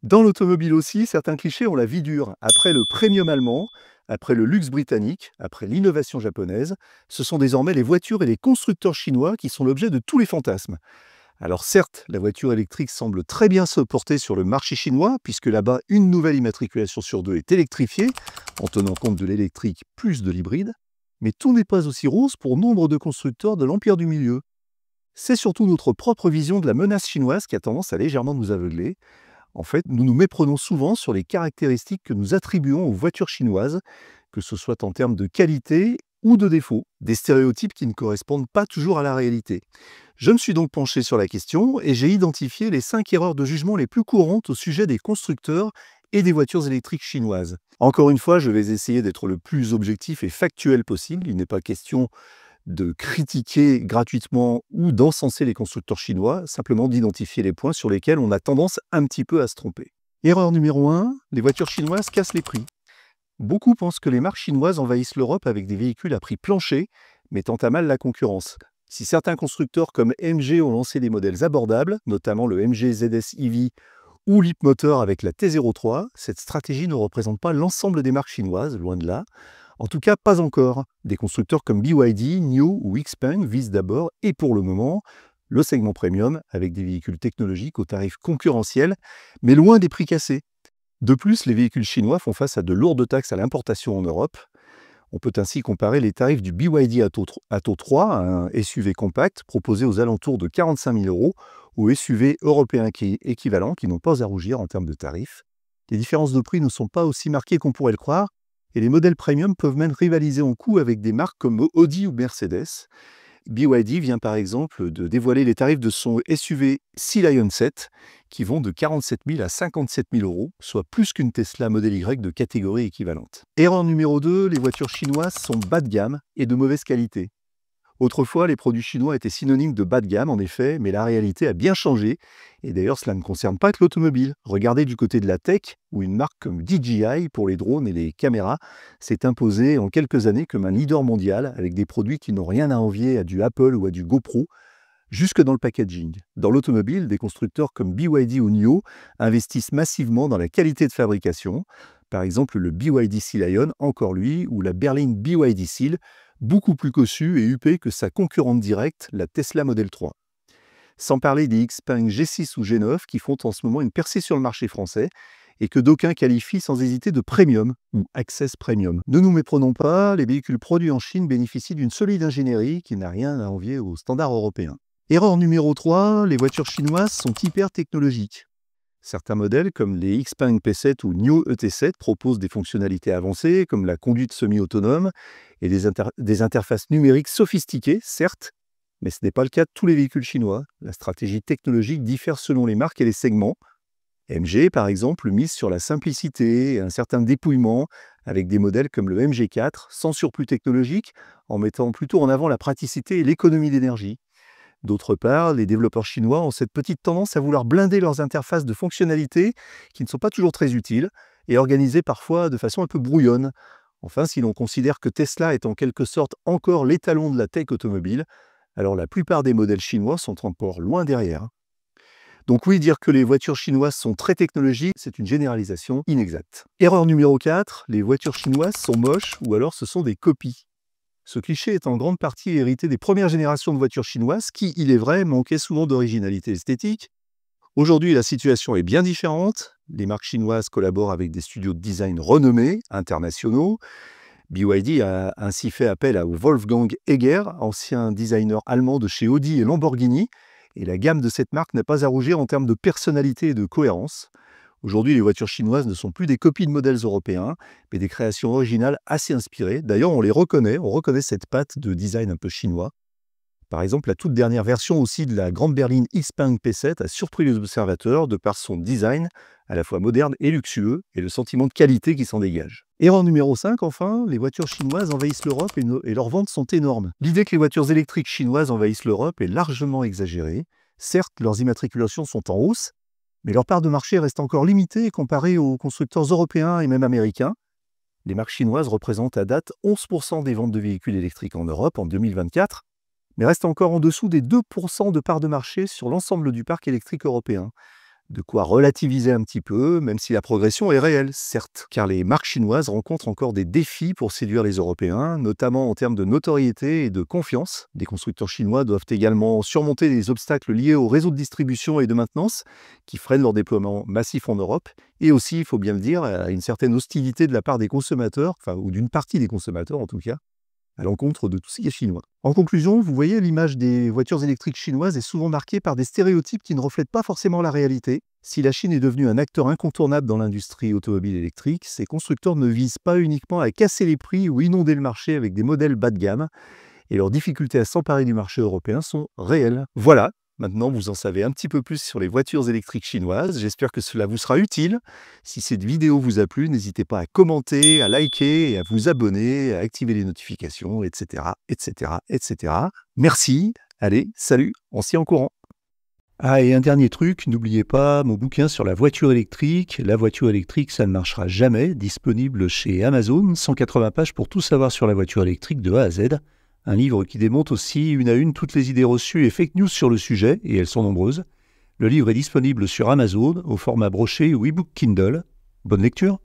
Dans l'automobile aussi, certains clichés ont la vie dure. Après le premium allemand, après le luxe britannique, après l'innovation japonaise, ce sont désormais les voitures et les constructeurs chinois qui sont l'objet de tous les fantasmes. Alors certes, la voiture électrique semble très bien se porter sur le marché chinois, puisque là-bas, une nouvelle immatriculation sur deux est électrifiée, en tenant compte de l'électrique plus de l'hybride. Mais tout n'est pas aussi rose pour nombre de constructeurs de l'empire du milieu. C'est surtout notre propre vision de la menace chinoise qui a tendance à légèrement nous aveugler. En fait, nous nous méprenons souvent sur les caractéristiques que nous attribuons aux voitures chinoises, que ce soit en termes de qualité ou de défaut, des stéréotypes qui ne correspondent pas toujours à la réalité. Je me suis donc penché sur la question et j'ai identifié les 5 erreurs de jugement les plus courantes au sujet des constructeurs et des voitures électriques chinoises. Encore une fois, je vais essayer d'être le plus objectif et factuel possible. Il n'est pas question de critiquer gratuitement ou d'encenser les constructeurs chinois, simplement d'identifier les points sur lesquels on a tendance un petit peu à se tromper. Erreur numéro 1, les voitures chinoises cassent les prix. Beaucoup pensent que les marques chinoises envahissent l'Europe avec des véhicules à prix plancher, mettant à mal la concurrence. Si certains constructeurs comme MG ont lancé des modèles abordables, notamment le MG ZS EV ou Leapmotor avec la T03, cette stratégie ne représente pas l'ensemble des marques chinoises, loin de là. En tout cas, pas encore. Des constructeurs comme BYD, NIO ou XPeng visent d'abord, et pour le moment, le segment premium avec des véhicules technologiques aux tarifs concurrentiels, mais loin des prix cassés. De plus, les véhicules chinois font face à de lourdes taxes à l'importation en Europe. On peut ainsi comparer les tarifs du BYD Atto 3, un SUV compact proposé aux alentours de 45 000 €, aux SUV européens équivalents qui n'ont pas à rougir en termes de tarifs. Les différences de prix ne sont pas aussi marquées qu'on pourrait le croire, et les modèles premium peuvent même rivaliser en coût avec des marques comme Audi ou Mercedes. BYD vient par exemple de dévoiler les tarifs de son SUV Sea Lion 7, qui vont de 47 000 à 57 000 €, soit plus qu'une Tesla Model Y de catégorie équivalente. Erreur numéro 2, les voitures chinoises sont bas de gamme et de mauvaise qualité. Autrefois, les produits chinois étaient synonymes de bas de gamme, en effet, mais la réalité a bien changé. Et d'ailleurs, cela ne concerne pas que l'automobile. Regardez du côté de la tech, où une marque comme DJI, pour les drones et les caméras, s'est imposée en quelques années comme un leader mondial, avec des produits qui n'ont rien à envier à du Apple ou à du GoPro, jusque dans le packaging. Dans l'automobile, des constructeurs comme BYD ou NIO investissent massivement dans la qualité de fabrication. Par exemple, le BYD Sea Lion, encore lui, ou la berline BYD Seal, beaucoup plus cossue et huppée que sa concurrente directe, la Tesla Model 3. Sans parler des Xpeng G6 ou G9 qui font en ce moment une percée sur le marché français et que d'aucuns qualifient sans hésiter de premium ou access premium. Ne nous méprenons pas, les véhicules produits en Chine bénéficient d'une solide ingénierie qui n'a rien à envier aux standards européens. Erreur numéro 3, les voitures chinoises sont hyper technologiques. Certains modèles, comme les Xpeng P7 ou NIO ET7, proposent des fonctionnalités avancées, comme la conduite semi-autonome et des interfaces numériques sophistiquées, certes, mais ce n'est pas le cas de tous les véhicules chinois. La stratégie technologique diffère selon les marques et les segments. MG, par exemple, mise sur la simplicité et un certain dépouillement, avec des modèles comme le MG4, sans surplus technologique, en mettant plutôt en avant la praticité et l'économie d'énergie. D'autre part, les développeurs chinois ont cette petite tendance à vouloir blinder leurs interfaces de fonctionnalités qui ne sont pas toujours très utiles et organisées parfois de façon un peu brouillonne. Enfin, si l'on considère que Tesla est en quelque sorte encore l'étalon de la tech automobile, alors la plupart des modèles chinois sont encore loin derrière. Donc oui, dire que les voitures chinoises sont très technologiques, c'est une généralisation inexacte. Erreur numéro 4, les voitures chinoises sont moches ou alors ce sont des copies. Ce cliché est en grande partie hérité des premières générations de voitures chinoises qui, il est vrai, manquaient souvent d'originalité esthétique. Aujourd'hui, la situation est bien différente. Les marques chinoises collaborent avec des studios de design renommés, internationaux. BYD a ainsi fait appel à Wolfgang Egger, ancien designer allemand de chez Audi et Lamborghini, et la gamme de cette marque n'a pas à rougir en termes de personnalité et de cohérence. Aujourd'hui, les voitures chinoises ne sont plus des copies de modèles européens, mais des créations originales assez inspirées. D'ailleurs, on reconnaît cette patte de design un peu chinois. Par exemple, la toute dernière version aussi de la grande berline Xpeng P7 a surpris les observateurs de par son design, à la fois moderne et luxueux, et le sentiment de qualité qui s'en dégage. Erreur numéro 5, enfin, les voitures chinoises envahissent l'Europe et leurs ventes sont énormes. L'idée que les voitures électriques chinoises envahissent l'Europe est largement exagérée. Certes, leurs immatriculations sont en hausse, mais leur part de marché reste encore limitée comparée aux constructeurs européens et même américains. Les marques chinoises représentent à date 11% des ventes de véhicules électriques en Europe en 2024, mais restent encore en dessous des 2% de part de marché sur l'ensemble du parc électrique européen. De quoi relativiser un petit peu, même si la progression est réelle, certes, car les marques chinoises rencontrent encore des défis pour séduire les Européens, notamment en termes de notoriété et de confiance. Des constructeurs chinois doivent également surmonter les obstacles liés au réseau de distribution et de maintenance, qui freinent leur déploiement massif en Europe, et aussi, il faut bien le dire, à une certaine hostilité de la part des consommateurs, enfin, ou d'une partie des consommateurs en tout cas, à l'encontre de tout ce qui est chinois. En conclusion, vous voyez, l'image des voitures électriques chinoises est souvent marquée par des stéréotypes qui ne reflètent pas forcément la réalité. Si la Chine est devenue un acteur incontournable dans l'industrie automobile électrique, ses constructeurs ne visent pas uniquement à casser les prix ou inonder le marché avec des modèles bas de gamme, et leurs difficultés à s'emparer du marché européen sont réelles. Voilà, maintenant vous en savez un petit peu plus sur les voitures électriques chinoises, j'espère que cela vous sera utile. Si cette vidéo vous a plu, n'hésitez pas à commenter, à liker et à vous abonner, à activer les notifications, etc. etc., etc. Merci, allez, salut, on s'y est en courant. Ah, et un dernier truc, n'oubliez pas mon bouquin sur la voiture électrique. La voiture électrique, ça ne marchera jamais, disponible chez Amazon, 180 pages pour tout savoir sur la voiture électrique de A à Z. Un livre qui démonte aussi une à une toutes les idées reçues et fake news sur le sujet, et elles sont nombreuses. Le livre est disponible sur Amazon au format broché ou e-book Kindle. Bonne lecture!